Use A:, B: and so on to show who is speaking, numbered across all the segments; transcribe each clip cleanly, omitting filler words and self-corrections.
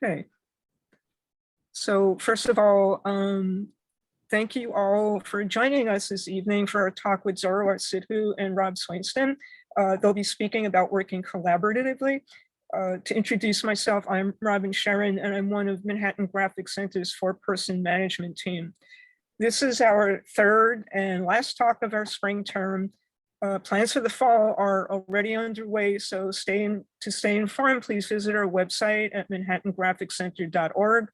A: Okay. So first of all, thank you all for joining us this evening for our talk with Zorawar, Sidhu, and Rob Swainston. They'll be speaking about working collaboratively. To introduce myself, I'm Robin Sharon, and I'm one of Manhattan Graphic Center's 4-person management team. This is our third and last talk of our spring term. Plans for the fall are already underway, so to stay informed, please visit our website at manhattangraphiccenter.org.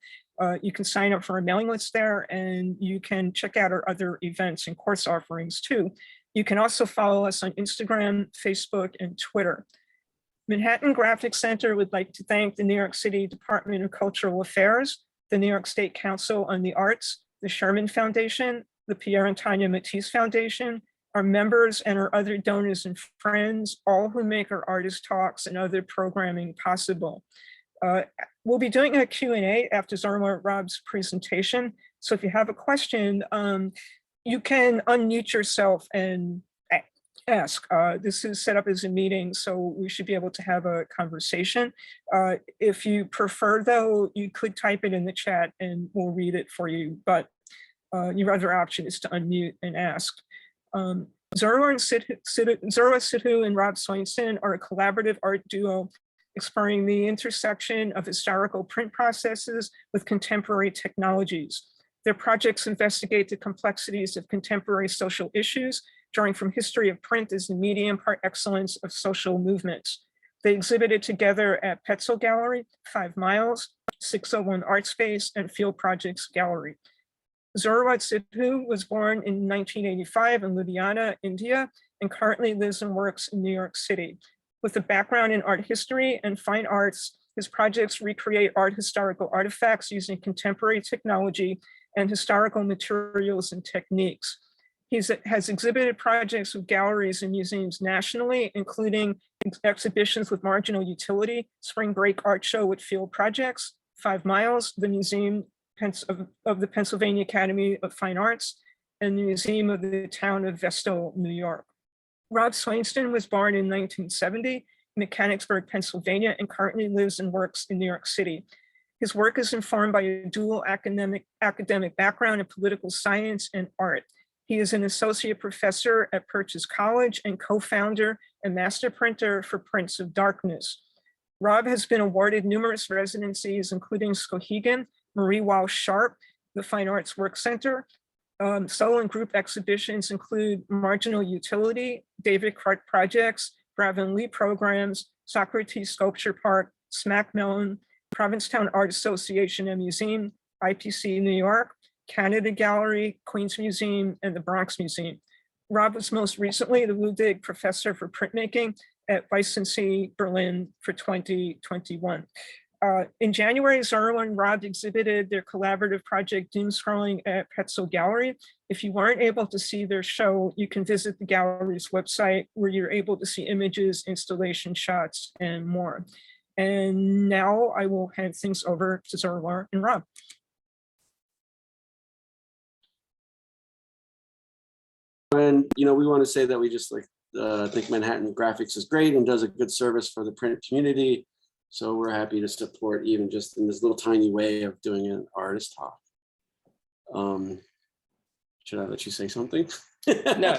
A: You can sign up for a mailing list there, and you can check out our other events and course offerings too. You can also follow us on Instagram, Facebook, and Twitter. Manhattan Graphic Center would like to thank the New York City Department of Cultural Affairs, the New York State Council on the Arts, the Sherman Foundation, the Pierre and Tanya Matisse Foundation, our members and our other donors and friends, all who make our artist talks and other programming possible. We'll be doing a Q&A after Zorawar Rob's presentation. So if you have a question, you can unmute yourself and ask. This is set up as a meeting, so we should be able to have a conversation. If you prefer, though, you could type it in the chat and we'll read it for you, but your other option is to unmute and ask. Zorawar, Sidhu, and Rob Swainston are a collaborative art duo exploring the intersection of historical print processes with contemporary technologies. Their projects investigate the complexities of contemporary social issues, drawing from history of print as the medium par excellence of social movements. They exhibited together at Petzl Gallery, 5 Miles, 601 Art Space, and Field Projects Gallery. Zorawar Sidhu was born in 1985 in Ludhiana, India, and currently lives and works in New York City. With a background in art history and fine arts, his projects recreate art historical artifacts using contemporary technology and historical materials and techniques. He has exhibited projects with galleries and museums nationally, including exhibitions with Marginal Utility, Spring Break Art Show with Field Projects, 5 Miles, the Museum of the Pennsylvania Academy of Fine Arts, and the Museum of the Town of Vestal, New York. Rob Swainston was born in 1970 in Mechanicsburg, Pennsylvania, and currently lives and works in New York City. His work is informed by a dual academic background in political science and art. He is an associate professor at Purchase College and co-founder and master printer for Prints of Darkness. Rob has been awarded numerous residencies, including Skowhegan, Marie Walsh Sharp, the Fine Arts Work Center. Solo and group exhibitions include Marginal Utility, David Clark Projects, Gravin Lee Programs, Socrates Sculpture Park, Smack Mellon, Provincetown Art Association and Museum, IPC New York, Canada Gallery, Queens Museum, and the Bronx Museum. Rob was most recently the Ludig Professor for Printmaking at Weissensee, Berlin for 2021. In January, Zorawar and Rob exhibited their collaborative project Doom Scrolling at Petzl Gallery. If you weren't able to see their show, you can visit the gallery's website where you're able to see images, installation shots, and more. And now I will hand things over to Zorawar and Rob.
B: And we want to say that we just think Manhattan Graphics is great and does a good service for the print community. So we're happy to support even just in this little tiny way of doing an artist talk. Should I let you say something?
C: No,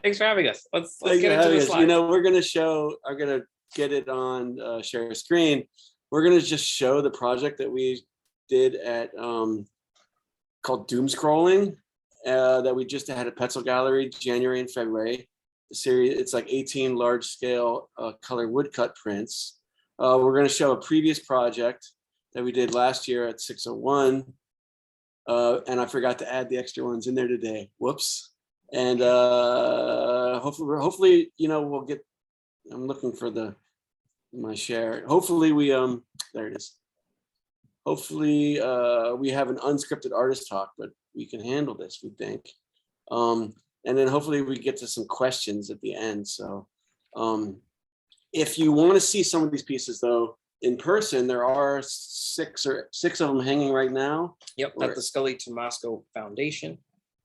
C: thanks for having us. Let's get into the slides.
B: We're going to get it on share screen. We're going to just show the project that we did at called Doom Scrolling that we just had at Petzl Gallery, January and February. The series, it's like 18 large scale color woodcut prints. We're going to show a previous project that we did last year at 601. And I forgot to add the extra ones in there today. Whoops. And hopefully, we'll get, I'm looking for my share. Hopefully there it is. Hopefully we have an unscripted artist talk, but we can handle this, we think. And then hopefully we get to some questions at the end. So, if you want to see some of these pieces, though, in person, there are six of them hanging right now.
C: Yep, at the Scully Tomasco Foundation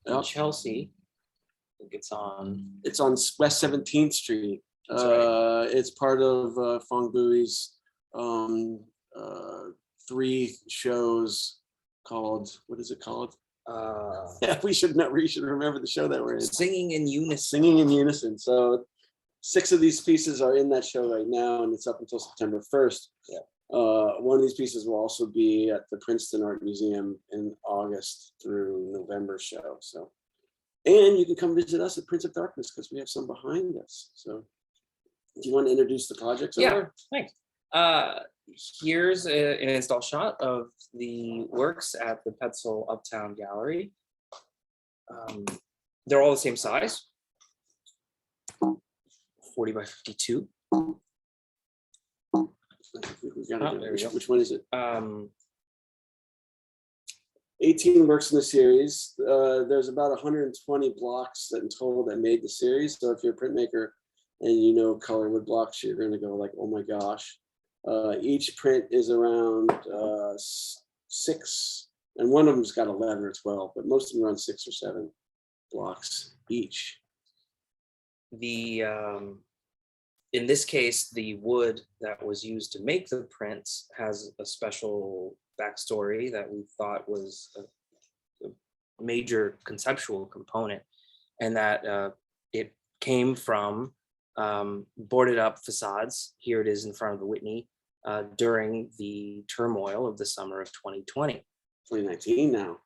C: in Chelsea. I think it's on
B: West 17th Street. Right. It's part of Fong Bui's 3 shows called, what is it called?
C: Uh,
B: Yeah, we should know. We should remember the show that we're in.
C: Singing in unison.
B: Singing in unison. So 6 of these pieces are in that show right now, and it's up until September 1st.
C: Yeah.
B: One of these pieces will also be at the Princeton Art Museum in August through November show. So, and you can come visit us at Prince of Darkness because we have some behind us. So, do you want to introduce the project?
C: Yeah, thanks. Here's an install shot of the works at the Petzl Uptown Gallery. They're all the same size, 40 by 52.
B: We've got
C: there we go.
B: which one is it?
C: 18
B: 18 works in the series. There's about 120 blocks in total that made the series. So if you're a printmaker and you know color wood blocks, you're going to go like, oh my gosh. Each print is around 6, and one of them's got 11 or 12, but most of them are on 6 or 7 blocks each.
C: In this case, the wood that was used to make the prints has a special backstory that we thought was a major conceptual component, and that it came from boarded up facades. Here it is in front of the Whitney during the turmoil of the summer of 2020.
B: 2019 now.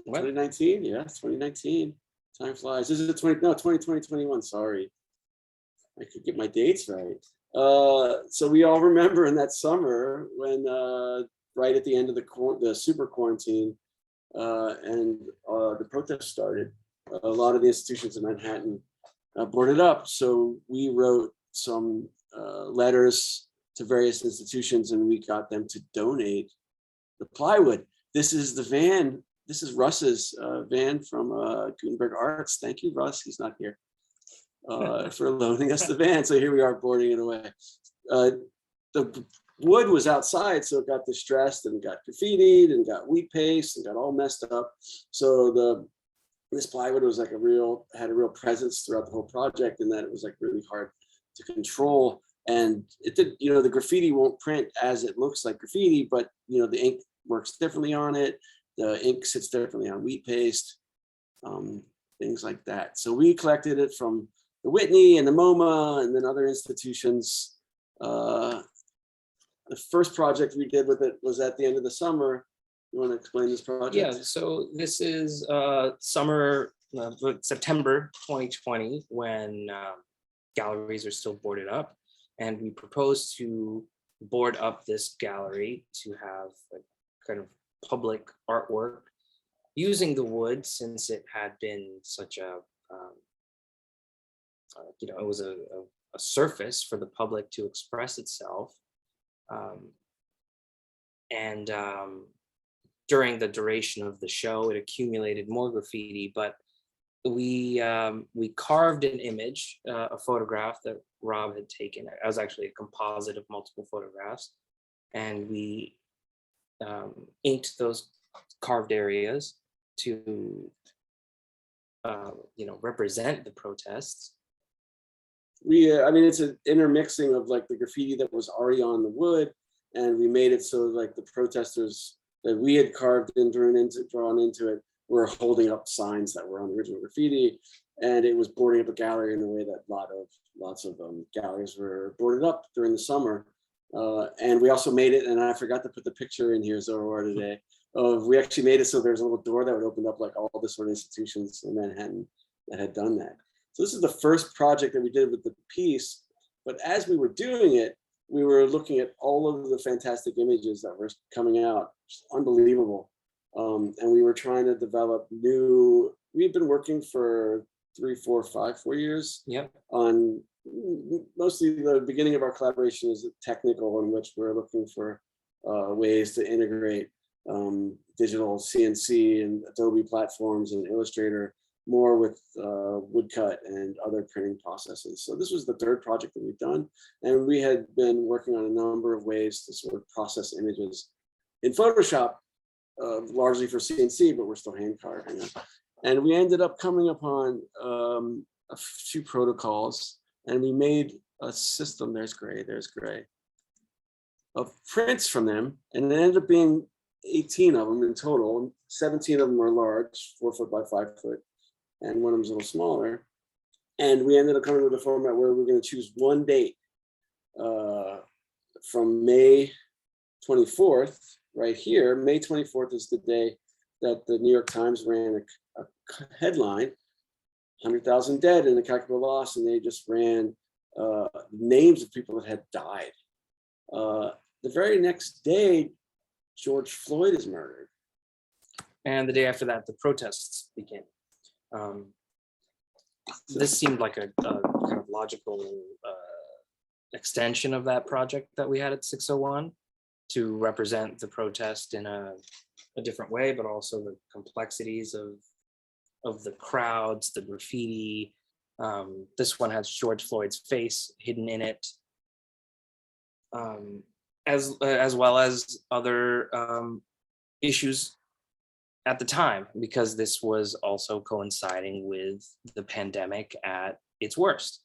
C: What?
B: 2019, yeah, 2019. Time flies. Is it 2021, sorry. I could get my dates right. So we all remember in that summer when right at the end of the super quarantine and the protests started, a lot of the institutions in Manhattan boarded up. So we wrote some letters to various institutions, and we got them to donate the plywood. This is the van. This is Russ's van from Gutenberg Arts. Thank you, Russ. He's not here for loaning us the van. So here we are boarding it away. The wood was outside, so it got distressed and got graffitied and got wheat paste and got all messed up. So this plywood was like had a real presence throughout the whole project, in that it was like really hard to control. And it did, the graffiti won't print as it looks like graffiti, but the ink works differently on it. The ink sits differently on wheat paste, things like that. So we collected it from the Whitney and the MoMA and then other institutions. The first project we did with it was at the end of the summer. You want to explain this project?
C: Yeah, so this is September 2020, when galleries are still boarded up. And we proposed to board up this gallery to have a kind of public artwork using the wood, since it had been such a, it was a surface for the public to express itself. During the duration of the show, it accumulated more graffiti, but we carved an image, a photograph that Rob had taken. It was actually a composite of multiple photographs, and we inked those carved areas to represent the protests.
B: It's an intermixing of like the graffiti that was already on the wood, and we made it so like the protesters that we had carved and drawn into it were holding up signs that were on the original graffiti, and it was boarding up a gallery in a way that lots of galleries were boarded up during the summer. And we also made it, and I forgot to put the picture in here, Zorawar, today, we actually made it so there's a little door that would open up like all the sort of institutions in Manhattan that had done that. So this is the first project that we did with the piece, but as we were doing it, we were looking at all of the fantastic images that were coming out, just unbelievable. And we were trying to develop we've been working for 4 years.
C: Yep.
B: On mostly the beginning of our collaboration is technical, in which we're looking for ways to integrate digital CNC and Adobe platforms and Illustrator more with woodcut and other printing processes. So this was the 3rd project that we've done. And we had been working on a number of ways to sort of process images in Photoshop, largely for CNC, but we're still hand carving it. And we ended up coming upon a few protocols, and we made a system. There's gray. of prints from them, and it ended up being 18 of them in total. And 17 of them are large, 4 foot by 5 foot, and one of them's a little smaller. And we ended up coming with a format where we're going to choose one date from May 24th, right here. May 24th is the day that the New York Times ran a headline, 100,000 dead and a calculable loss, and they just ran names of people that had died. The very next day, George Floyd is murdered.
C: And the day after that, the protests began. This seemed like a kind of logical extension of that project that we had at 601 to represent the protest in a different way, but also the complexities of the crowds, the graffiti. This one has George Floyd's face hidden in it, as well as other issues at the time, because this was also coinciding with the pandemic at its worst.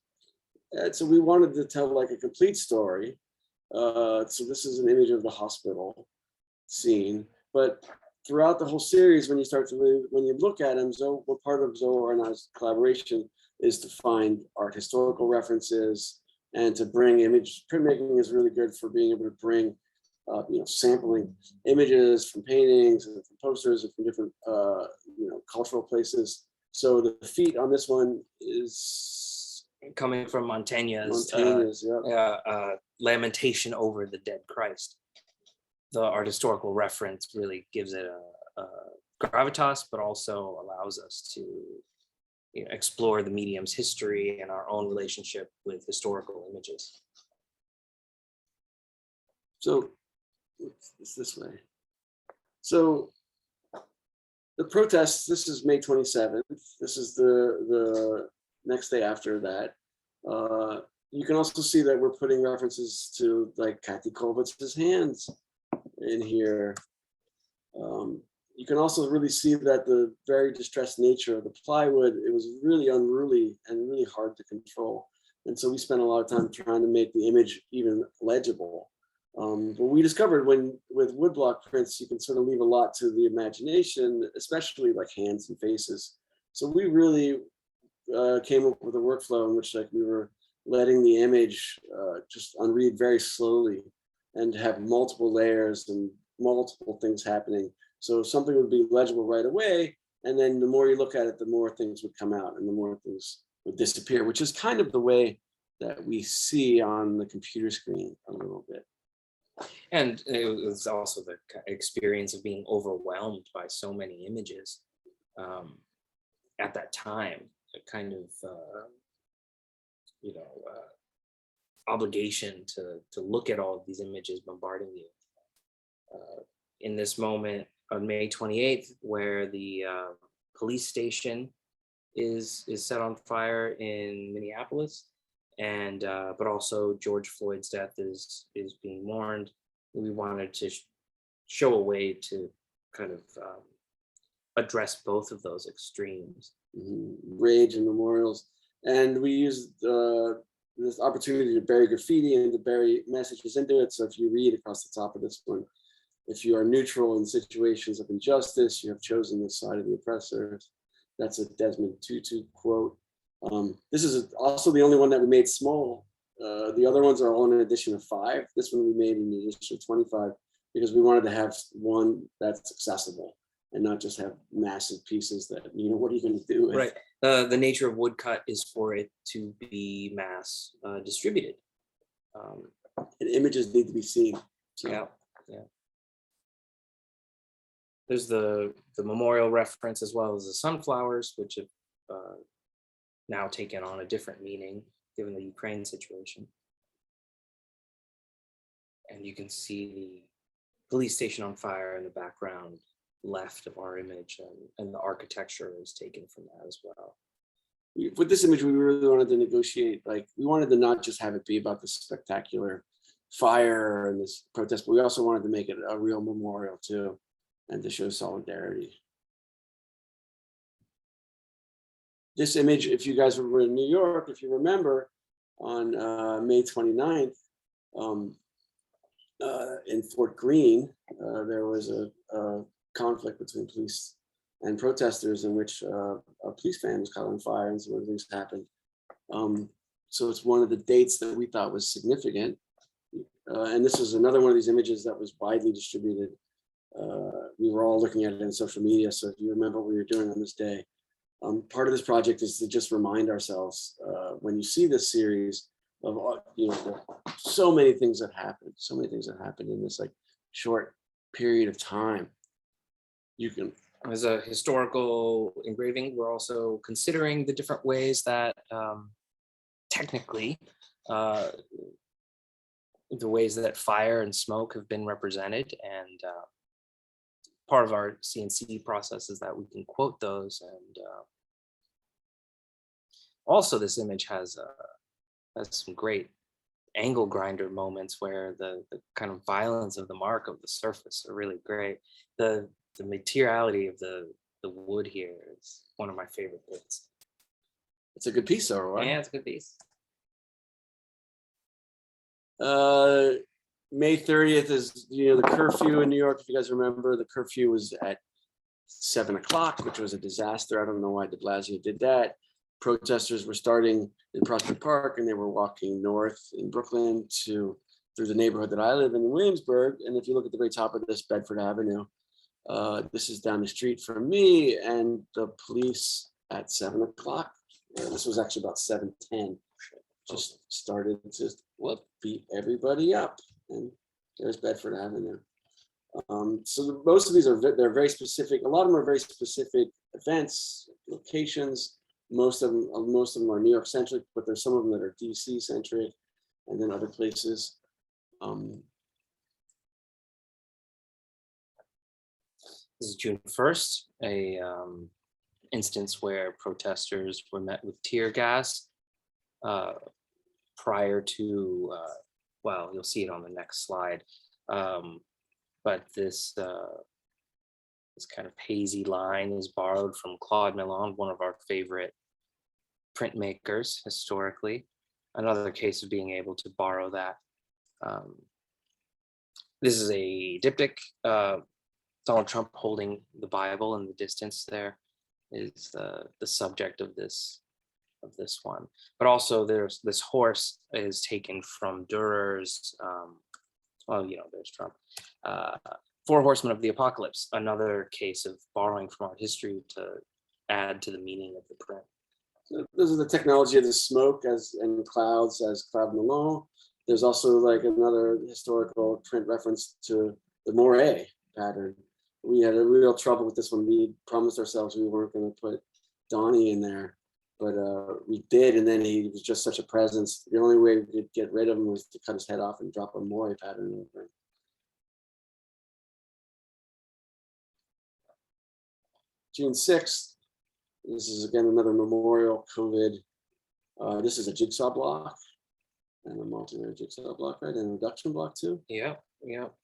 B: And so we wanted to tell like a complete story. So this is an image of the hospital scene, but throughout the whole series, when you look at them, what part of Zorawar and I's collaboration is to find art historical references and to bring printmaking is really good for being able to bring sampling images from paintings and from posters and from different cultural places. So the feet on this one is
C: coming from Montaigne's Lamentation over the Dead Christ. The art historical reference really gives it a gravitas, but also allows us to explore the medium's history and our own relationship with historical images.
B: So it's this way. So the protests, this is May 27th. This is the next day after that. You can also see that we're putting references to like Kathy Kolbitz's hands in here. You can also really see that the very distressed nature of the plywood, it was really unruly and really hard to control. And so we spent a lot of time trying to make the image even legible. But we discovered with woodblock prints, you can sort of leave a lot to the imagination, especially like hands and faces. So we really came up with a workflow in which like we were letting the image just unread very slowly and have multiple layers and multiple things happening. So something would be legible right away, and then the more you look at it, the more things would come out and the more things would disappear, which is kind of the way that we see on the computer screen a little bit.
C: And it was also the experience of being overwhelmed by so many images at that time, a kind of obligation to look at all of these images bombarding you. In this moment on May 28th, where the police station is set on fire in Minneapolis, and but also George Floyd's death is being mourned. We wanted to show a way to kind of address both of those extremes.
B: Rage and memorials. And we used this opportunity to bury graffiti and to bury messages into it. So if you read across the top of this one, if you are neutral in situations of injustice, you have chosen the side of the oppressors. That's a Desmond Tutu quote. This is also the only one that we made small. The other ones are all in an edition of 5. This one we made in an edition of 25 because we wanted to have one that's accessible and not just have massive pieces that, what are you going to do with?
C: Right. The nature of woodcut is for it to be mass distributed.
B: And images need to be seen. So.
C: Yeah. There's the memorial reference as well as the sunflowers, which have now taken on a different meaning given the Ukraine situation. And you can see the police station on fire in the background left of our image, and the architecture is taken from that as well.
B: With this image, we really wanted to negotiate, we wanted to not just have it be about the spectacular fire and this protest, but we also wanted to make it a real memorial too, and to show solidarity. This image, if you guys were in New York, if you remember, on May 29th, in Fort Greene, there was a conflict between police and protesters in which a police van was caught on fire and some other things happened. So it's one of the dates that we thought was significant. And this is another one of these images that was widely distributed. We were all looking at it in social media. So if you remember what we were doing on this day, part of this project is to just remind ourselves when you see this series of, so many things that happened, in this like short period of time. You can.
C: As a historical engraving, we're also considering the different ways that technically the ways that fire and smoke have been represented, and part of our CNC process is that we can quote those. And also this image has some great angle grinder moments where the kind of violence of the mark of the surface are really great. The materiality of the wood here is one of my favorite bits.
B: It's a good piece, Zorawar.
C: Yeah, it's a good piece.
B: May 30th is the curfew in New York. If you guys remember, the curfew was at 7 o'clock, which was a disaster. I don't know why de Blasio did that. Protesters were starting in Prospect Park and they were walking north in Brooklyn through the neighborhood that I live in Williamsburg. And if you look at the very top of this, Bedford Avenue, this is down the street from me, and the police at 7 o'clock, this was actually about 7:10, just started to beat everybody up. And there's Bedford Avenue. So most of these they're very specific. A lot of them are very specific events, locations. Most of them are New York centric, but there's some of them that are DC centric, and then other places.
C: This is June 1st, a instance where protesters were met with tear gas prior to, well, you'll see it on the next slide. But this kind of hazy line is borrowed from Claude Millon, one of our favorite printmakers historically. Another case of being able to borrow that. This is a diptych. Donald Trump holding the Bible in the distance there is the subject of this one. But also there's this horse is taken from Durer's, there's Trump. Four Horsemen of the Apocalypse, another case of borrowing from art history to add to the meaning of the print.
B: So this is the technology of the smoke and clouds as Claude Millon. There's also like another historical print reference to the moire pattern. We had a real trouble with this one. We promised ourselves we weren't going to put Donnie in there, but we did, and then he was just such a presence. The only way we could get rid of him was to cut his head off and drop a moire pattern over. June 6th, this is again another memorial COVID. This is a jigsaw block and a multi-layer jigsaw block, right? And a reduction block too.
C: Yeah.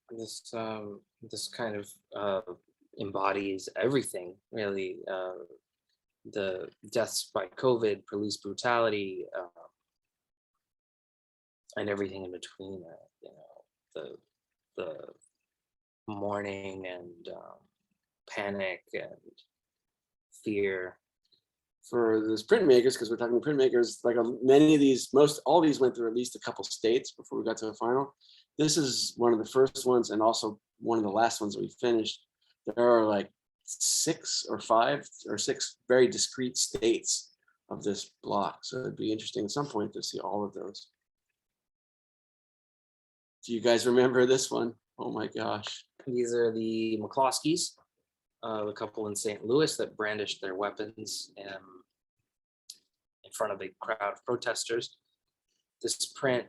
C: This kind of embodies everything really. The deaths by COVID, police brutality, and everything in between. The mourning and panic and fear.
B: For those printmakers, because we're talking printmakers, like many of these, all these went through at least a couple states before we got to the final. This is one of the first ones and also one of the last ones that we finished. There are like 6 or 5 or 6 very discrete states of this block. So it'd be interesting at some point to see all of those. Do you guys remember this one? Oh my gosh.
C: These are the McCloskeys, the couple in St. Louis that brandished their weapons in front of a crowd of protesters. This print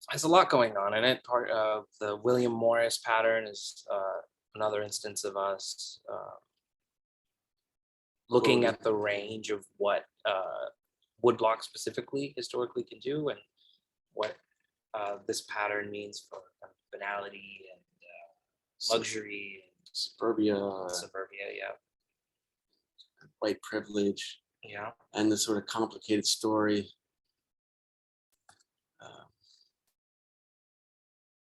C: has a lot going on in it. Part of the William Morris pattern is another instance of us looking at the range of what woodblock specifically historically can do, and what this pattern means for kind of banality and luxury and
B: suburbia,
C: yeah,
B: white privilege,
C: yeah,
B: and the sort of complicated story.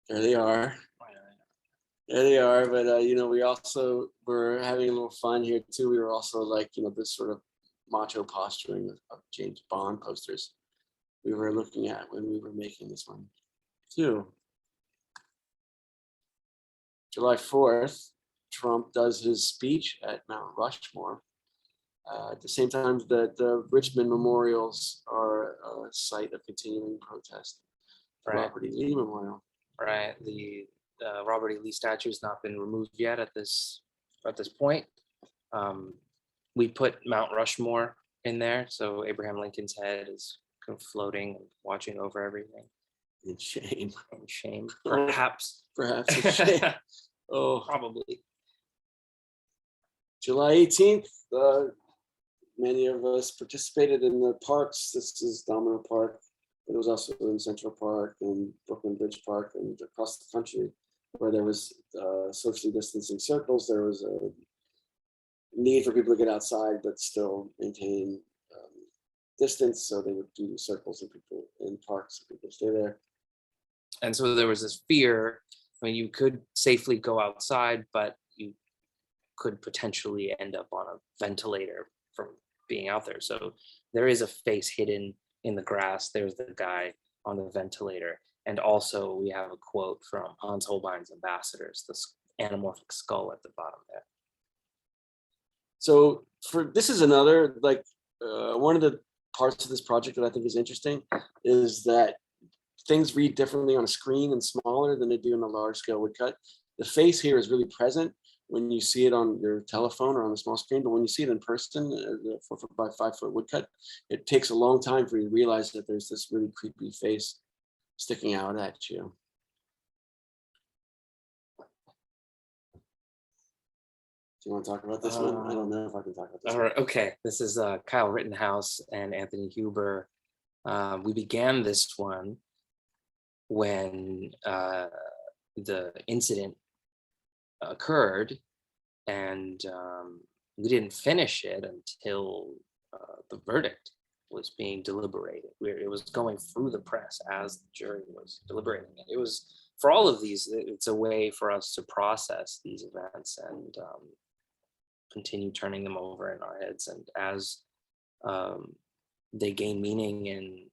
B: There they are. There they are. But, we also were having a little fun here too. We were also like, this sort of macho posturing of James Bond posters we were looking at when we were making this one too. July 4th, Trump does his speech at Mount Rushmore. At the same time, the Richmond memorials are a site of continuing protest.
C: Right.
B: Robert E. Lee Memorial.
C: Right. The Robert E. Lee statue has not been removed yet at this point. We put Mount Rushmore in there, so Abraham Lincoln's head is kind of floating and watching over everything.
B: In shame.
C: In shame, perhaps.
B: Perhaps in shame. Oh,
C: Probably.
B: July 18th, many of us participated in the parks. This is Domino Park, but it was also in Central Park and Brooklyn Bridge Park and across the country where there was socially distancing circles. There was a need for people to get outside but still maintain distance, so they would do circles and people in parks and people stay there.
C: And so there was this fear. I mean, you could safely go outside, but you could potentially end up on a ventilator from being out there. So there is a face hidden in the grass. There's the guy on the ventilator. And also we have a quote from Hans Holbein's Ambassadors, the anamorphic skull at the bottom there.
B: So this is another, one of the parts of this project that I think is interesting is that things read differently on a screen and smaller than they do in a large scale woodcut. The face here is really present when you see it on your telephone or on the small screen, but when you see it in person, the 4 foot by 5 foot woodcut, it takes a long time for you to realize that there's this really creepy face sticking out at you. Do you want to talk about this one? I don't know if I can talk about this
C: All right, okay. This is Kyle Rittenhouse and Anthony Huber. We began this one when the incident occurred, and we didn't finish it until the verdict was being deliberated. It was going through the press as the jury was deliberating it. It was, for all of these, it's a way for us to process these events and continue turning them over in our heads. And as they gain meaning in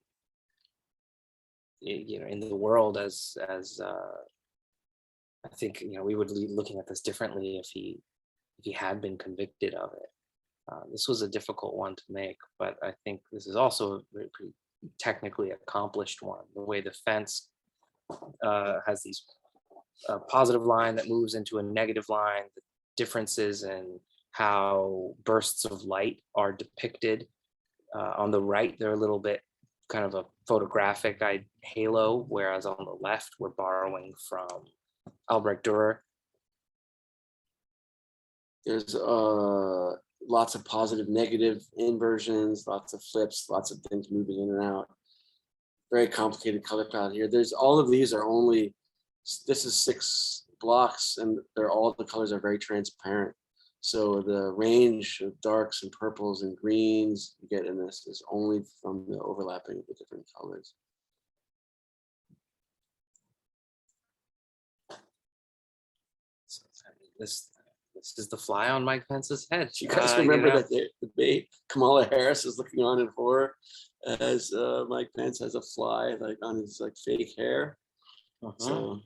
C: the world, as I think we would be looking at this differently if he had been convicted of it. This was a difficult one to make, but I think this is also a very pretty technically accomplished one. The way the fence has these positive line that moves into a negative line, the differences in how bursts of light are depicted. On the right, they're a little bit kind of a photographic halo, whereas on the left, we're borrowing from Albrecht Dürer.
B: There's lots of positive, negative inversions, lots of flips, lots of things moving in and out. Very complicated color palette here. There's all of these are only, this is 6 blocks, and they're all the colors are very transparent. So the range of darks and purples and greens you get in this is only from the overlapping of the different colors.
C: This is the fly on Mike Pence's head.
B: You guys remember that the debate? Kamala Harris is looking on in horror as Mike Pence has a fly on his fake hair. So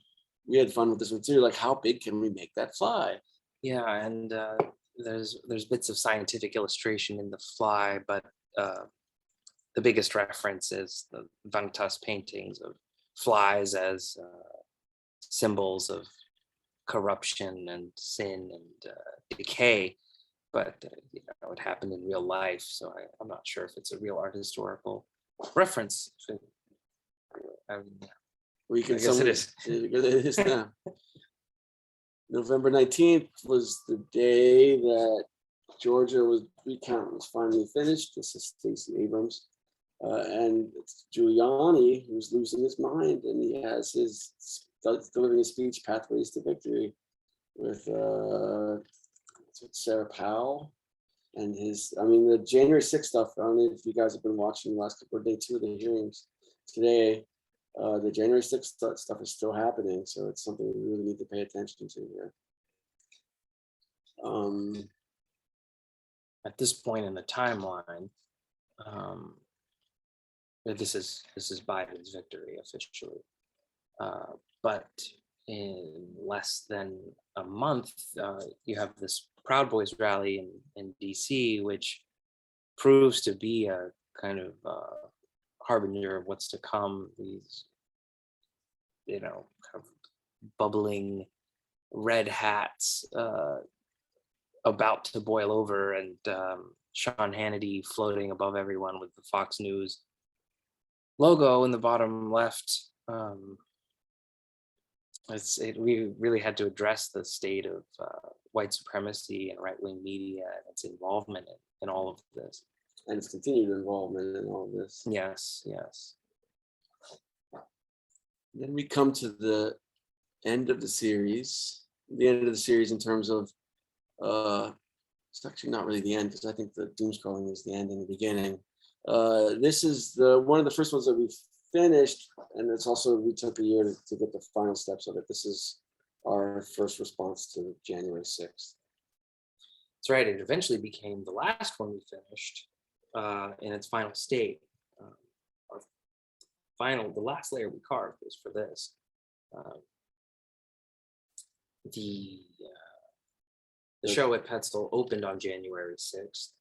B: we had fun with this one too. How big can we make that fly?
C: Yeah, and there's bits of scientific illustration in the fly, but the biggest reference is the Van Tuss paintings of flies as symbols of corruption and sin and decay. But it happened in real life, so I'm not sure if it's a real art historical reference.
B: We can
C: I guess it is.
B: It is now. November 19th was the day that Georgia recount was finally finished. This is Stacey Abrams. And it's Giuliani who's losing his mind, and he has delivering a speech, Pathways to Victory, with Sarah Powell. And the January 6th stuff, I don't know if you guys have been watching the last couple of days, 2 of the hearings today. the January 6th stuff is still happening, so it's something we really need to pay attention to here.
C: At this point in the timeline, this is Biden's victory officially, but in less than a month, you have this Proud Boys rally in DC, which proves to be a kind of harbinger of what's to come. These, kind of bubbling red hats about to boil over, and Sean Hannity floating above everyone with the Fox News logo in the bottom left. We really had to address the state of white supremacy and right-wing media and its involvement in all of this.
B: And its continued involvement in all of this.
C: Yes.
B: Then we come to the end of the series. The end of the series in terms of, it's actually not really the end, because I think the doom scrolling is the end and the beginning. This is one of the first ones that we finished, and it's also, we took a year to get the final steps of it. This is our first response to January 6th.
C: That's right. It eventually became the last one we finished in its final state. The last layer we carved was for this. The show at Petzl opened on January 6th.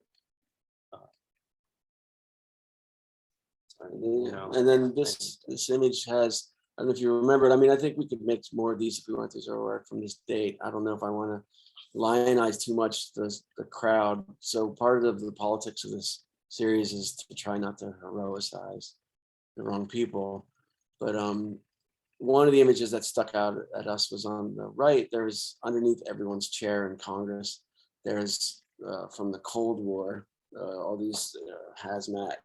B: And then this image has, I don't know if you remember it. I mean, I think we could make more of these if we went to Zorawar from this date. I don't know if I want to lionize too much the crowd. So part of the politics of this series is to try not to heroicize the wrong people. But one of the images that stuck out at us was on the right. There's underneath everyone's chair in Congress, there's from the Cold War, all these hazmat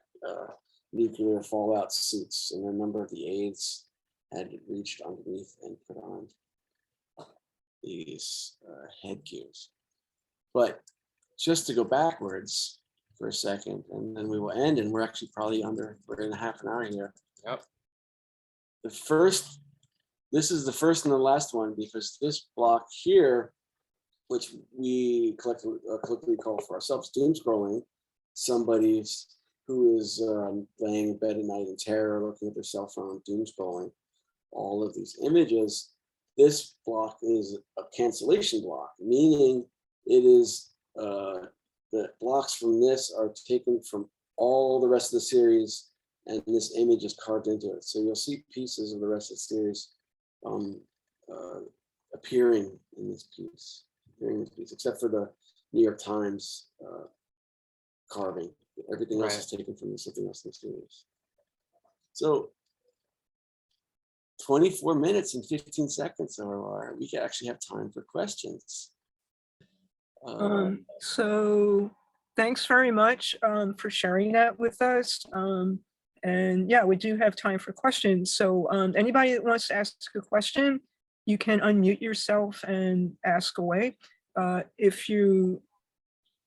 B: nuclear fallout suits, and a number of the aides had reached underneath and put on these headgears. But just to go backwards for a second, and then we will end, and we're actually probably we're in a half an hour here.
C: Yep.
B: This is the first and the last one, because this block here, which we collectively call for ourselves doom scrolling, somebody who is laying in bed at night in terror, looking at their cell phone, doom scrolling all of these images. This block is a cancellation block, meaning it is the blocks from this are taken from all the rest of the series, and this image is carved into it. So you'll see pieces of the rest of the series appearing in this piece, except for the New York Times carving. Everything else is taken from something else in the series. So 24 minutes and 15 seconds, or we can actually have time for questions.
A: So thanks very much for sharing that with us. And yeah, we do have time for questions. So anybody that wants to ask a question, you can unmute yourself and ask away. If you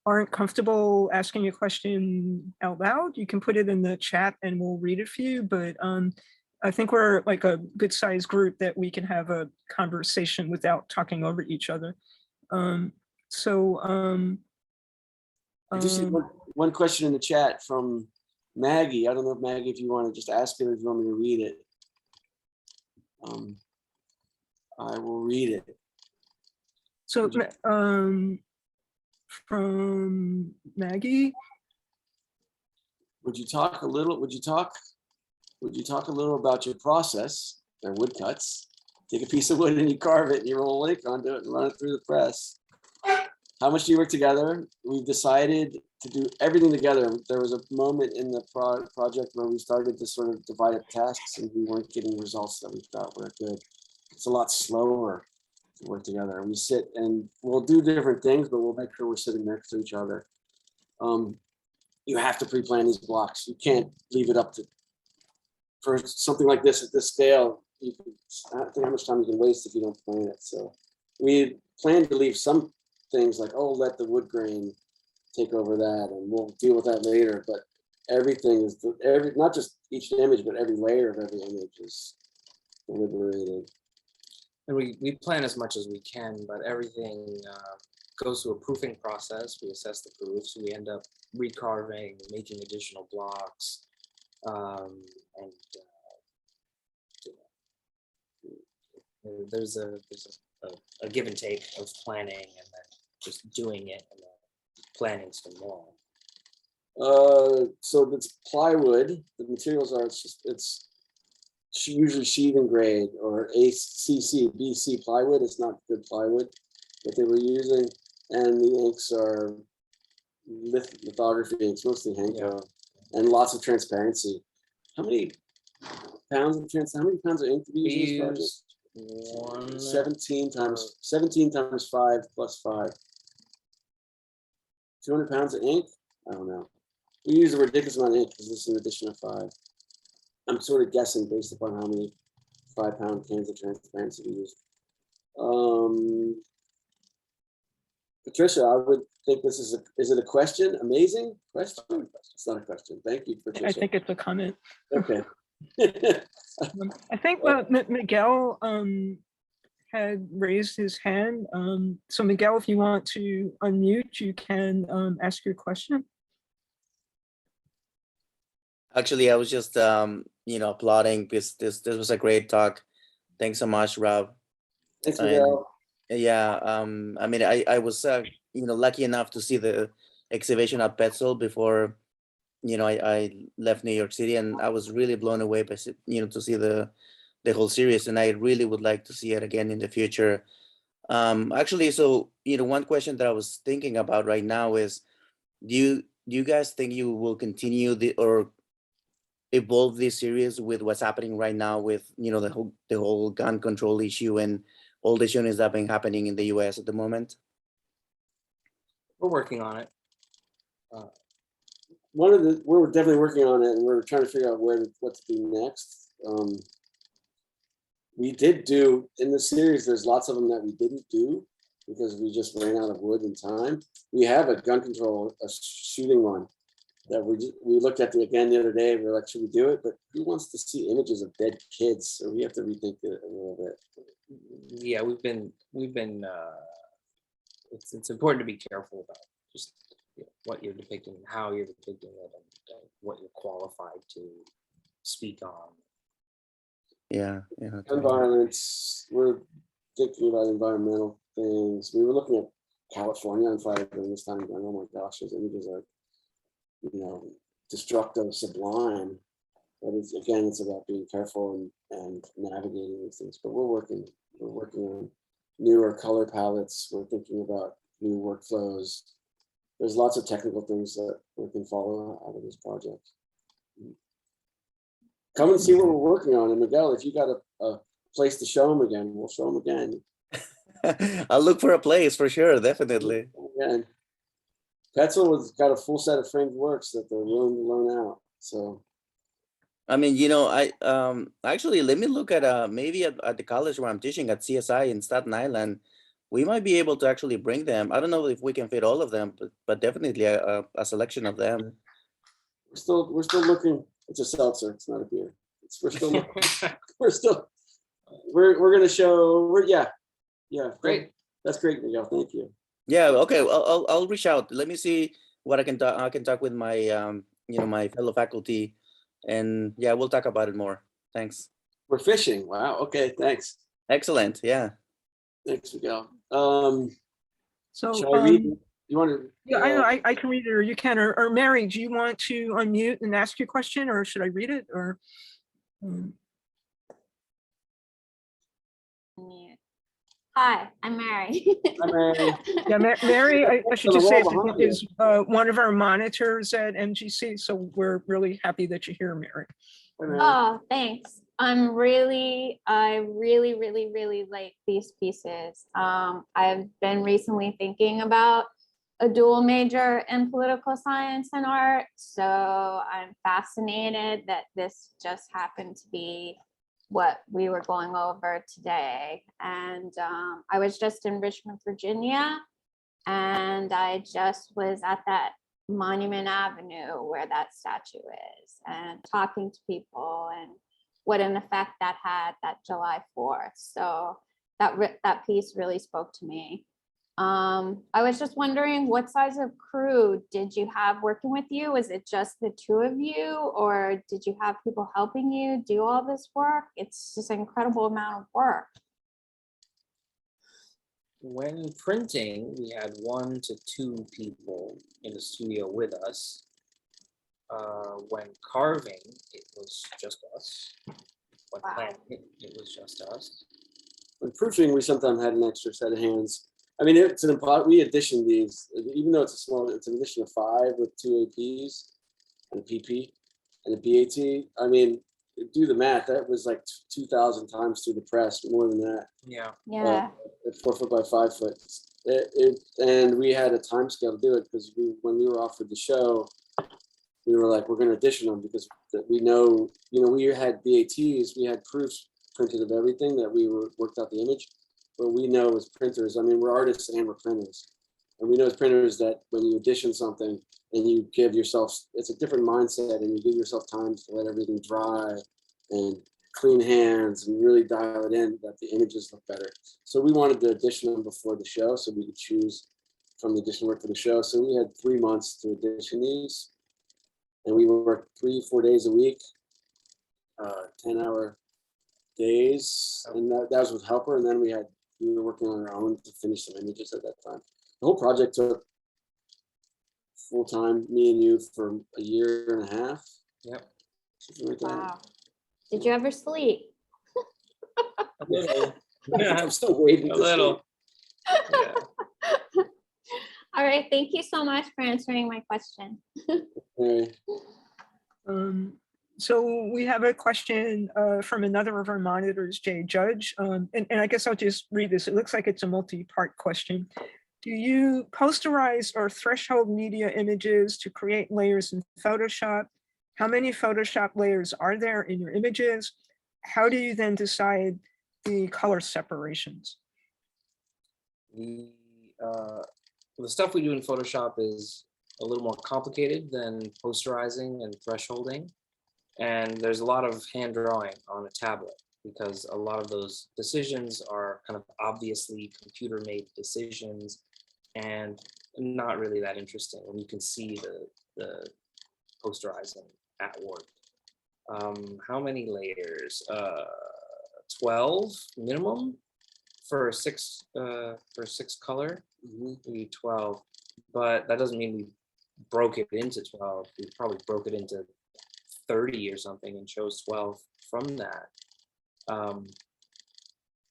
A: aren't comfortable asking a question out loud, you can put it in the chat and we'll read it for you. But I think we're like a good sized group that we can have a conversation without talking over each other.
B: I just see one question in the chat from Maggie. I don't know if Maggie, if you want to just ask it or if you want me to read it. I will read it.
A: So from Maggie,
B: would you talk a little about your process? They're woodcuts. Take a piece of wood and you carve it and you roll a link onto it and run it through the press. How much do you work together? We've decided to do everything together. There was a moment in the project where we started to sort of divide up tasks and we weren't getting results that we thought were good. It's a lot slower to work together. We sit and we'll do different things, but we'll make sure we're sitting next to each other. You have to pre-plan these blocks. You can't leave it up to, for something like this at this scale, I don't think how much time you can waste if you don't plan it. So we plan to leave some things like, oh, let the wood grain take over that and we'll deal with that later. But everything is, not just each image, but every layer of every image is deliberated.
C: And we plan as much as we can, but everything goes through a proofing process. We assess the proofs. We end up recarving, making additional blocks, and there's a give and take of planning, and then just doing it, and then planning some more.
B: So it's plywood. The materials are, it's usually sheathing grade or ACC, BC plywood. It's not good plywood that they were using, and the inks are lithography inks, mostly Henko, and lots of transparency. How many pounds of How many pounds of ink do we use in this project? 17 times 5 plus 5. 200 pounds of ink? I don't know. We use a ridiculous amount of ink because this is an addition of 5. I'm sort of guessing based upon how many 5-pound cans of transparency we used. Patricia, I would think this is it a question? Amazing question? It's not a question. Thank you, Patricia.
A: I think it's a comment.
B: Okay.
A: I think Miguel had raised his hand. So Miguel, if you want to unmute, you can ask your question.
D: Actually, I was just applauding because this was a great talk. Thanks so much, Rob.
B: Thanks,
D: And,
B: Miguel.
D: yeah, I mean, I was lucky enough to see the exhibition at Petzl before I left New York City, and I was really blown away by to see the whole series, and I really would like to see it again in the future. Actually, so one question that I was thinking about right now is, do you guys think you will continue or evolve this series with what's happening right now with the whole gun control issue and all the shootings that have been happening in the US at the moment?
C: We're working on it.
B: We're definitely working on it, and we're trying to figure out what to do next. We did do in the series, there's lots of them that we didn't do because we just ran out of wood and time. We have a gun control, a shooting one that we looked at again the other day. We were like, should we do it? But who wants to see images of dead kids? So we have to rethink it a little bit.
C: Yeah, we've been it's important to be careful about just what you're depicting and how you're depicting it, and what you're qualified to speak on.
D: Yeah.
B: Gun violence, we're thinking about environmental things. We were looking at California on fire during this time, going, oh my gosh, those images are destructive, sublime. But it's about being careful and navigating these things. But we're working on newer color palettes. We're thinking about new workflows. There's lots of technical things that we can follow out of this project. Come and see what we're working on. And Miguel, if you got a place to show them again, we'll show them again.
D: I'll look for a place for sure, definitely.
B: Yeah. Petzl has got a full set of framed works that they're willing to loan out. So,
D: I mean, I actually, let me look at maybe at the college where I'm teaching at CSI in Staten Island. We might be able to actually bring them. I don't know if we can fit all of them, but definitely a selection of them.
B: we're still looking. It's a seltzer. It's not a beer. We're still looking. we're gonna show. Yeah.
C: Great.
B: That's great, Miguel. Thank you.
D: Yeah. Okay. I'll reach out. Let me see what I can talk. I can talk with my my fellow faculty, and yeah, we'll talk about it more. Thanks.
B: We're fishing. Wow. Okay. Thanks.
D: Excellent. Yeah.
B: Thanks, Miguel.
A: So
B: Shall I read? You want to?
A: yeah, I can read it, or you can, or Mary, do you want to unmute and ask your question, or should I read it, or?
E: Hi, I'm Mary.
B: Hi, Mary.
A: Yeah, Mary, I should
B: On the
A: just say,
B: wall behind you.
A: is one of our monitors at MGC, so we're really happy that you're here, Mary.
B: Hi, Mary.
E: Oh, thanks. I really like these pieces. I've been recently thinking about a dual major in political science and art, so I'm fascinated that this just happened to be what we were going over today. And I was just in Richmond, Virginia, and I just was at that Monument Avenue where that statue is and talking to people and what an effect that had that July 4th. So that piece really spoke to me. I was just wondering, what size of crew did you have working with you? Was it just the two of you, or did you have people helping you do all this work? It's just an incredible amount of work.
C: When printing, we had 1 to 2 people in the studio with us. When carving, it was just us. When
E: Wow.
C: planting, it was just us.
B: When proofing, we sometimes had an extra set of hands. I mean, it's an we addition these, even though it's it's an addition of 5 with 2 APs and a PP and a BAT. I mean, do the math, that was like 2,000 times through the press, more than that.
C: Yeah.
E: Yeah.
B: At 4 foot by 5 foot. And we had a time scale to do it because when we were offered the show, we were like, we're going to edition them because we know, we had BATs, we had proofs printed of everything that we worked out the image. But we know as printers, I mean, we're artists and we're printers. And we know as printers that when you edition something and you give yourself, it's a different mindset and you give yourself time to let everything dry and clean hands and really dial it in, that the images look better. So we wanted to edition them before the show so we could choose from the edition work for the show. So we had 3 months to edition these. And we worked 3-4 days a week, 10-hour days. And that was with helper. And then we were working on our own to finish some images at that time. The whole project took full time, me and you, for a year and a half.
C: Yep.
B: Something like that.
E: Wow. Did you ever sleep?
C: A little.
B: I'm still waiting.
C: A
B: to
C: little. Yeah.
E: All right. Thank you so much for answering my question.
B: see.
A: So we have a question from another of our monitors, Jay Judge, and I guess I'll just read this. It looks like it's a multi-part question. Do you posterize or threshold media images to create layers in Photoshop? How many Photoshop layers are there in your images? How do you then decide the color separations?
C: The stuff we do in Photoshop is a little more complicated than posterizing and thresholding. And there's a lot of hand drawing on a tablet because a lot of those decisions are kind of obviously computer-made decisions and not really that interesting when you can see the posterizing at work. How many layers? 12 minimum for six color. Maybe 12, but that doesn't mean we broke it into 12. We probably broke it into 30 or something and chose 12 from that.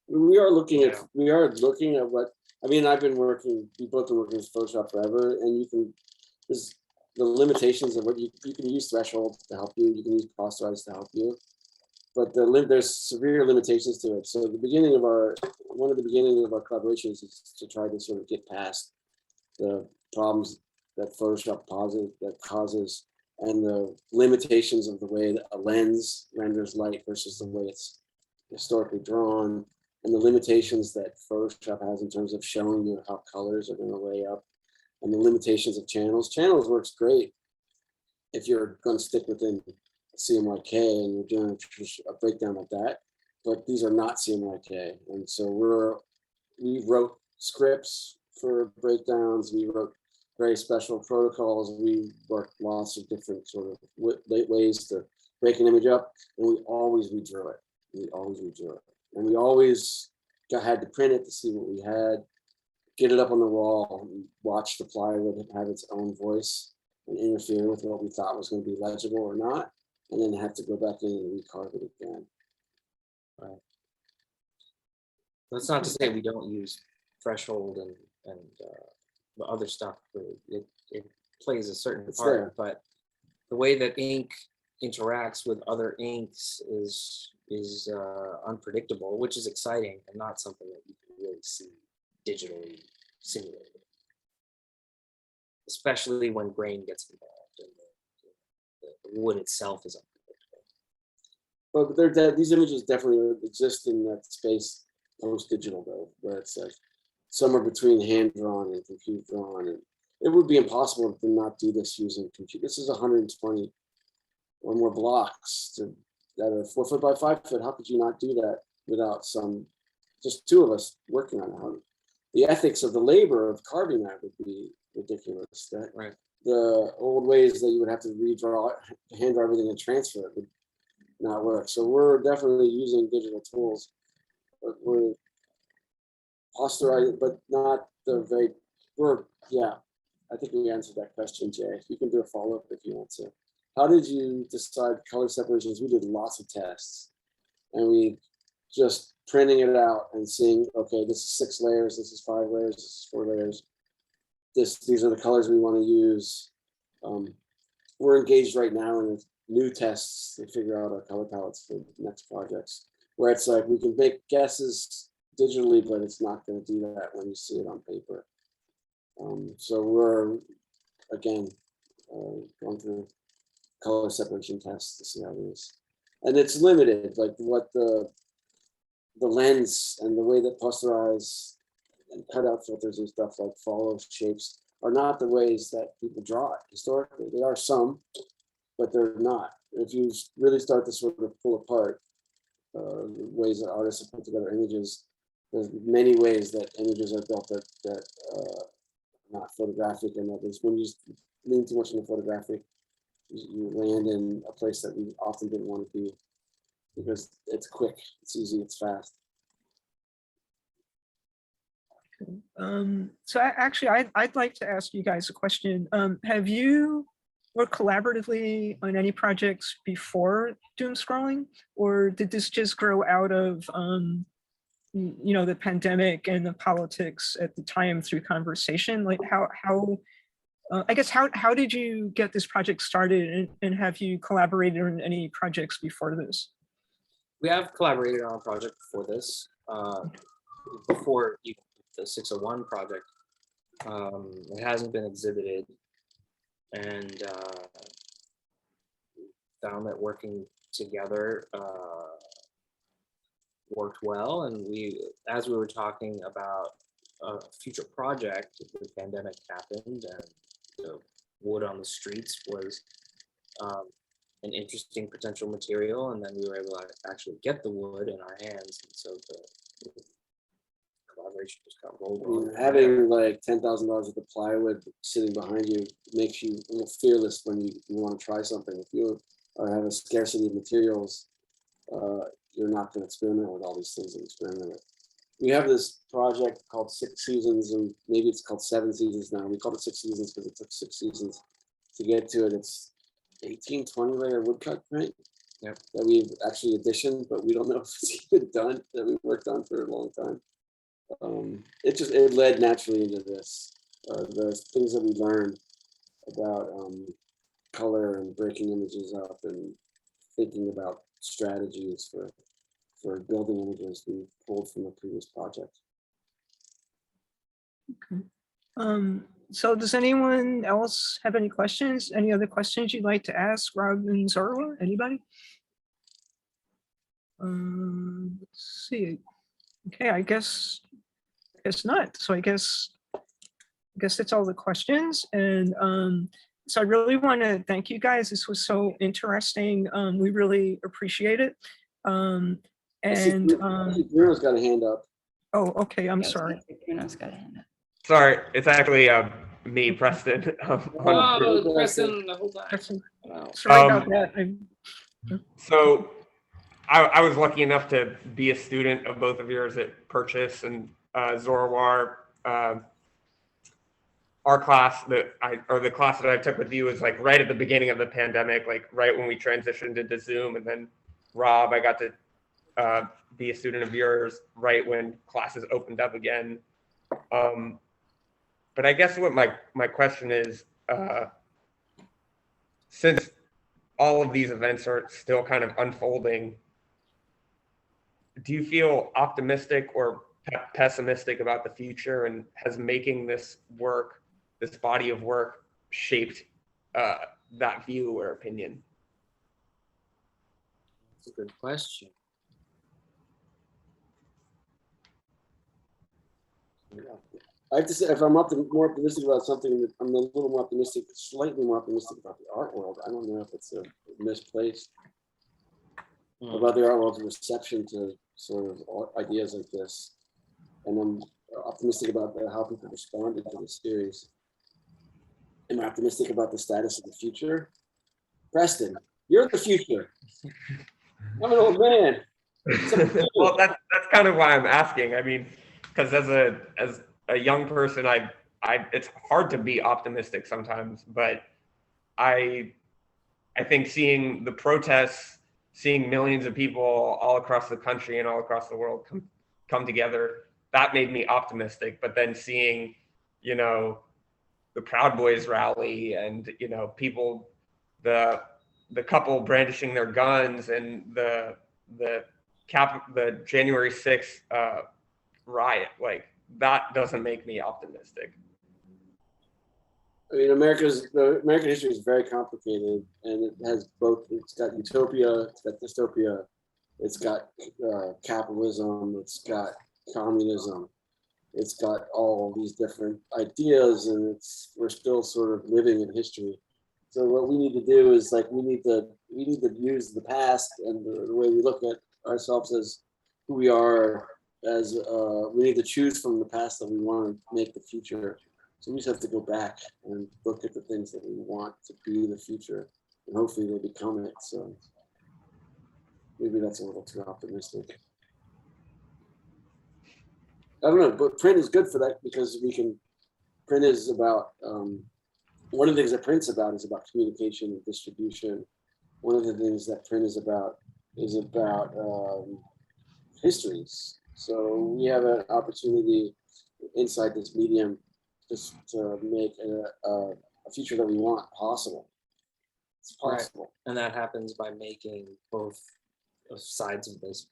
B: We are looking at what, I mean, we've both been working with Photoshop forever, and there's the limitations of what you can use threshold to help you, you can use posterize to help you, but there's severe limitations to it. So one of the beginning of our collaborations is to try to sort of get past the problems that Photoshop causes and the limitations of the way that a lens renders light versus the way it's historically drawn, and the limitations that Photoshop has in terms of showing you how colors are going to lay up, and the limitations of channels. Channels works great if you're going to stick within CMYK and you're doing a breakdown like that, but these are not CMYK. And so we wrote scripts for breakdowns, we wrote very special protocols, we worked lots of different sort of ways to break an image up, and we always redrew it. And we always had to print it to see what we had, get it up on the wall, and watch the plywood have its own voice and interfere with what we thought was going to be legible or not, and then have to go back in and recarve it again.
C: Right. That's not to say we don't use threshold and the other stuff. It plays a certain
B: It's
C: part,
B: there.
C: but the way that ink interacts with other inks is unpredictable, which is exciting and not something that you can really see digitally simulated, especially when grain gets involved and the wood itself is unpredictable.
B: But these images definitely exist in that space post-digital though, where it's like somewhere between hand drawn and computer drawn, and it would be impossible to not do this using computer. This is 120 or more blocks that are 4 foot by 5 foot. How could you not do that without just two of us working on it? The ethics of the labor of carving that would be ridiculous.
C: Right.
B: The old ways that you would have to hand draw everything and transfer it would not work. So we're definitely using digital tools, but we're authorized, but not the very, I think we answered that question, Jay. You can do a follow-up if you want to. How did you decide color separations? We did lots of tests, and we just printing it out and seeing, okay, this is 6 layers, this is 5 layers, this is 4 layers. These are the colors we want to use. We're engaged right now in new tests to figure out our color palettes for next projects, where it's like we can make guesses digitally, but it's not going to do that when you see it on paper. So we're, again, going through color separation tests to see how it is. And it's limited, like what the lens and the way that posterize and cutout filters and stuff like follow shapes are not the ways that people draw it historically. They are some, but they're not. If you really start to sort of pull apart ways that artists have put together images, there's many ways that images are built that are not photographic, and others. When you lean too much into photographic, you land in a place that we often didn't want to be, because it's quick, it's easy, it's fast.
A: So I'd like to ask you guys a question. Have you worked collaboratively on any projects before doom scrolling, or did this just grow out of the pandemic and the politics at the time through conversation? Like how did you get this project started, and have you collaborated on any projects before this?
C: We have collaborated on a project before this, before even the 601 project. It hasn't been exhibited, and found that working together worked well. And as we were talking about a future project, the pandemic happened, and the wood on the streets was an interesting potential material, and then we were able to actually get the wood in our hands, and so the collaboration just got rolled on.
B: Having like $10,000 worth of plywood sitting behind you makes you a little fearless when you want to try something. If you have a scarcity of materials, you're not going to experiment with all these things and experiment with. We have this project called 6 Seasons, and maybe it's called 7 Seasons now. We called it 6 Seasons because it took 6 seasons to get to it. It's 18, 20 layer woodcut print that we've actually editioned, but we don't know if it's even done, that we worked on for a long time. It led naturally into this. The things that we learned about color and breaking images up and thinking about strategies for building images we pulled from a previous project.
A: Okay. So does anyone else have any questions? Any other questions you'd like to ask Rob and Zorawar? Anybody? Let's see. Okay, I guess not. So I guess that's all the questions. And so I really want to thank you guys. This was so interesting. We really appreciate it.
B: Bruno's got a hand up.
A: Oh, okay. I'm sorry.
F: Bruno's got a hand up.
G: Sorry, it's actually me, Preston.
C: Oh, Preston, hold on.
A: Sorry about that.
G: So I was lucky enough to be a student of both of yours at Purchase and Zorawar. Our class the class that I took with you was like right at the beginning of the pandemic, like right when we transitioned into Zoom. And then Rob, I got to be a student of yours right when classes opened up again. But I guess what my question is, since all of these events are still kind of unfolding, do you feel optimistic or pessimistic about the future, and has making this body of work shaped that view or opinion?
C: That's a good question.
B: I have to say, if I'm more optimistic about something, I'm a little more optimistic, slightly more optimistic about the art world. I don't know if it's a misplaced. About the art world's reception to sort of ideas like this. And I'm optimistic about how people responded to the series. I'm optimistic about the status of the future. Preston, you're the future. I'm an old man.
G: Well, that's kind of why I'm asking. I mean, because as a young person, I it's hard to be optimistic sometimes, but I think seeing the protests, seeing millions of people all across the country and all across the world come together, that made me optimistic. But then seeing, you know, the Proud Boys rally and, you know, people, the couple brandishing their guns and the January 6th riot, like that doesn't make me optimistic.
B: I mean, American history is very complicated, and it has both. It's got utopia, it's got dystopia, it's got capitalism, it's got communism, it's got all these different ideas, and we're still sort of living in history. So what we need to do is we need to use the past and the way we look at ourselves as who we are. As we need to choose from the past that we want to make the future. So we just have to go back and look at the things that we want to be the future, and hopefully they'll become it. So maybe that's a little too optimistic. I don't know, but print is good for that because print is about, one of the things that print's about is about communication and distribution. One of the things that print is about histories. So we have an opportunity inside this medium just to make a future that we want possible. It's possible.
C: Right. And that happens by making both sides of this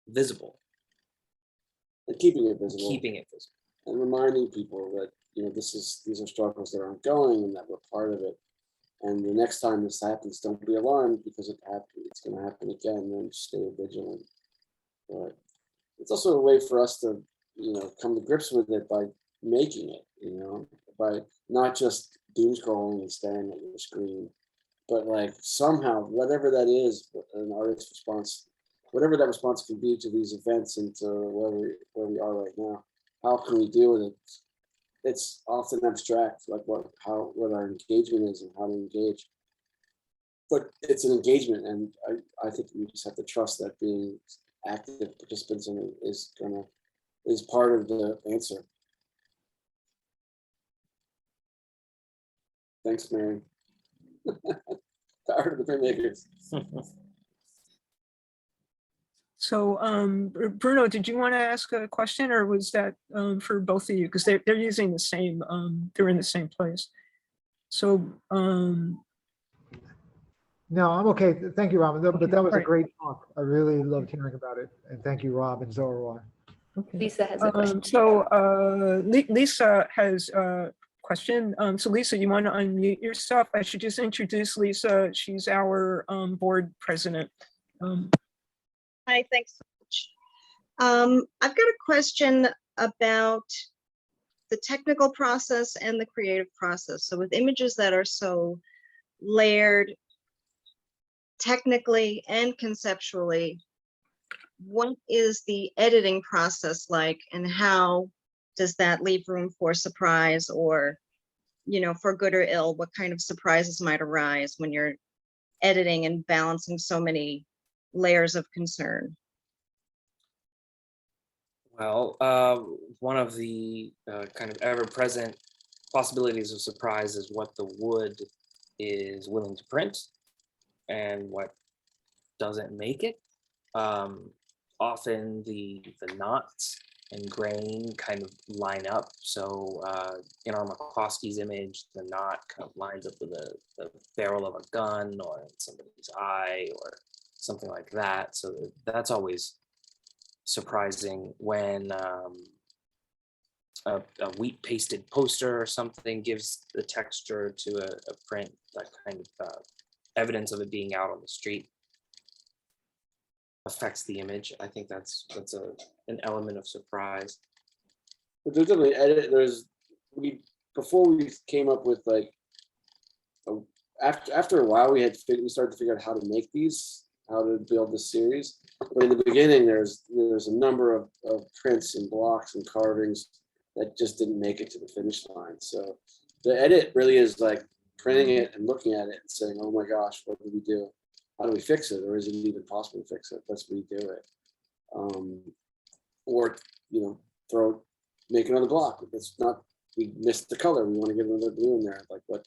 C: visible.
B: And keeping it visible.
C: Keeping it visible.
B: And reminding people that, you know, these are struggles that are ongoing and that we're part of it. And the next time this happens, don't be alarmed because it's going to happen again, and stay vigilant. But it's also a way for us to, you know, come to grips with it by making it, you know, by not just doom scrolling and staring at your screen, but like somehow, whatever that is, an artist's response, whatever that response can be to these events and to where we are right now, how can we deal with it? It's often abstract, like what our engagement is and how to engage. But it's an engagement, and I think we just have to trust that being active participants in it is part of the answer. Thanks, Mary. Power to the printmakers.
A: So Bruno, did you want to ask a question, or was that for both of you? Because they're using the same, they're in the same place. So
F: No, I'm okay. Thank you, Rob. But that was a
A: Right.
F: great talk. I really loved hearing about it. And thank you, Rob and Zorawar.
A: okay.
E: Lisa has a question.
A: So Lisa has a question. So Lisa, you want to unmute yourself? I should just introduce Lisa. She's our board president.
H: Hi, thanks so much. I've got a question about the technical process and the creative process. So with images that are so layered technically and conceptually, what is the editing process like, and how does that leave room for surprise, or, you know, for good or ill, what kind of surprises might arise when you're editing and balancing so many layers of concern?
C: Well, one of the kind of ever-present possibilities of surprise is what the wood is willing to print and what doesn't make it. Often the knots and grain kind of line up. So in our McCloskey's image, the knot kind of lines up with the barrel of a gun or somebody's eye or something like that. So that's always surprising when a wheat pasted poster or something gives the texture to a print, that kind of evidence of it being out on the street affects the image. I think that's an element of surprise.
B: But there's definitely edit. Before we came up with like after a while we started to figure out how to make these, how to build this series. But in the beginning, there's a number of prints and blocks and carvings that just didn't make it to the finish line. So the edit really is like printing it and looking at it and saying, oh my gosh, what do we do? How do we fix it? Or is it even possible to fix it? Let's redo it. Or, make another block. If it's not, we missed the color. We want to get another blue in there. Like what?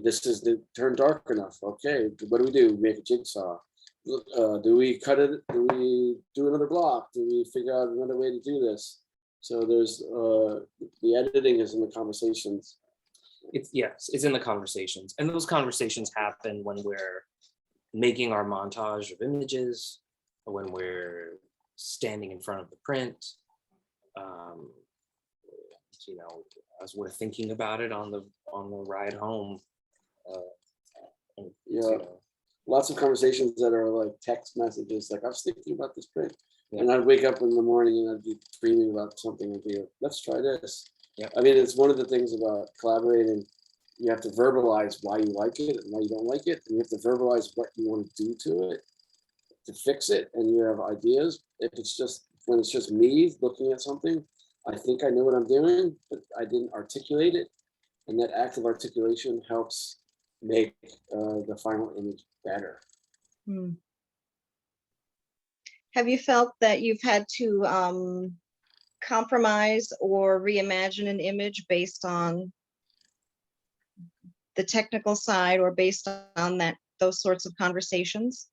B: This is turned dark enough. Okay, what do we do? Make a jigsaw. Do we cut it? Do we do another block? Do we figure out another way to do this? So there's the editing is in the conversations.
C: It's in the conversations, and those conversations happen when we're making our montage of images, or when we're standing in front of the print. As we're thinking about it on the ride home.
B: Lots of conversations that are like text messages, like I was thinking about this print, and I'd wake up in the morning and I'd be dreaming about something and be like, let's try this.
C: Yeah.
B: I mean, it's one of the things about collaborating. You have to verbalize why you like it and why you don't like it, and you have to verbalize what you want to do to it to fix it, and you have ideas. When it's just me looking at something, I think I know what I'm doing, but I didn't articulate it, and that act of articulation helps make the final image better.
H: Have you felt that you've had to compromise or reimagine an image based on the technical side or based on those sorts of conversations?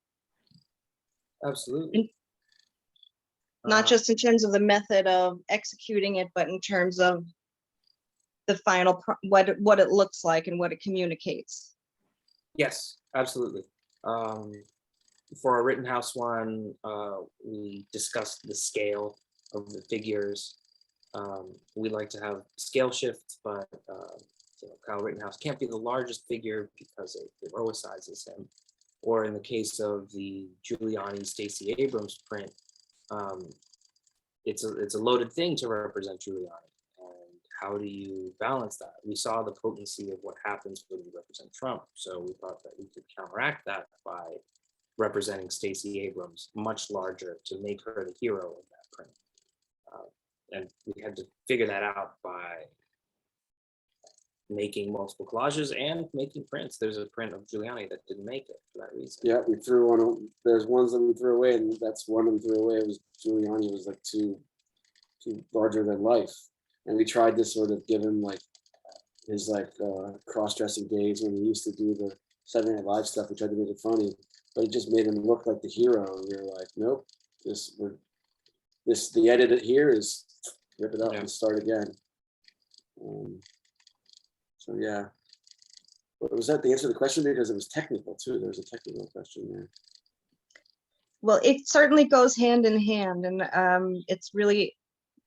C: Absolutely.
H: Not just in terms of the method of executing it, but in terms of the final, what it looks like and what it communicates.
C: Yes, absolutely. For our Rittenhouse one, we discussed the scale of the figures. We like to have scale shifts, but Kyle Rittenhouse can't be the largest figure because it heroicizes him. Or in the case of the Giuliani Stacey Abrams print, it's a loaded thing to represent Giuliani. And how do you balance that? We saw the potency of what happens when you represent Trump. So we thought that we could counteract that by representing Stacey Abrams much larger to make her the hero of that print. And we had to figure that out by making multiple collages and making prints. There's a print of Giuliani that didn't make it for that reason.
B: Yeah, we threw one. There's ones that we threw away, and that's one that we threw away. It was Giuliani was like too larger than life, and we tried to sort of give him like his cross-dressing days when he used to do the Saturday Night Live stuff. We tried to make it funny, but it just made him look like the hero. And we were like, nope, the edit here is rip it up and start again. So yeah, but was that the answer to the question? Because it was technical too. There was a technical question there.
H: Well, it certainly goes hand in hand, and it's really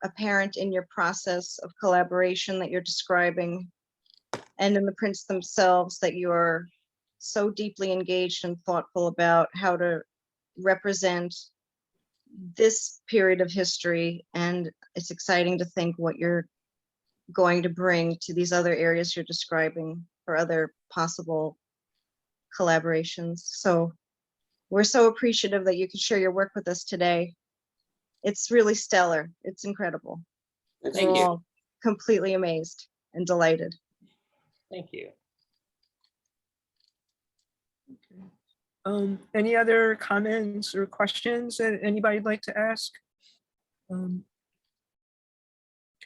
H: apparent in your process of collaboration that you're describing, and in the prints themselves, that you're so deeply engaged and thoughtful about how to represent this period of history. And it's exciting to think what you're going to bring to these other areas you're describing for other possible collaborations. So we're so appreciative that you could share your work with us today. It's really stellar. It's incredible.
C: Thank
H: We're
C: you.
H: all completely amazed and delighted.
C: Thank you.
A: Any other comments or questions that anybody'd like to ask?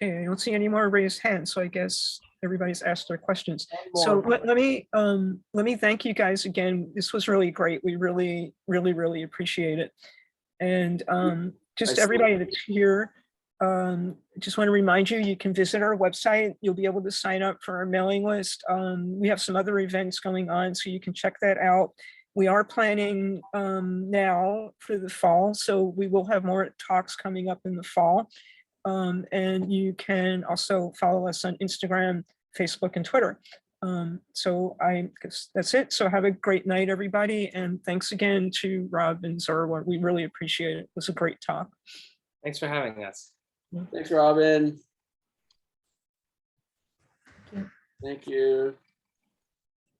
A: Okay, I don't see any more raised hands, so I guess everybody's asked their questions. So let me thank you guys again. This was really great. We really appreciate it. And just everybody that's here, just want to remind you, you can visit our website. You'll be able to sign up for our mailing list. We have some other events going on, so you can check that out. We are planning now for the fall, so we will have more talks coming up in the fall. And you can also follow us on Instagram, Facebook, and Twitter. So I guess that's it. So have a great night, everybody. And thanks again to Rob and Zorawar. We really appreciate it. It was a great talk.
C: Thanks for having us.
B: Thanks, Robin. Thank you.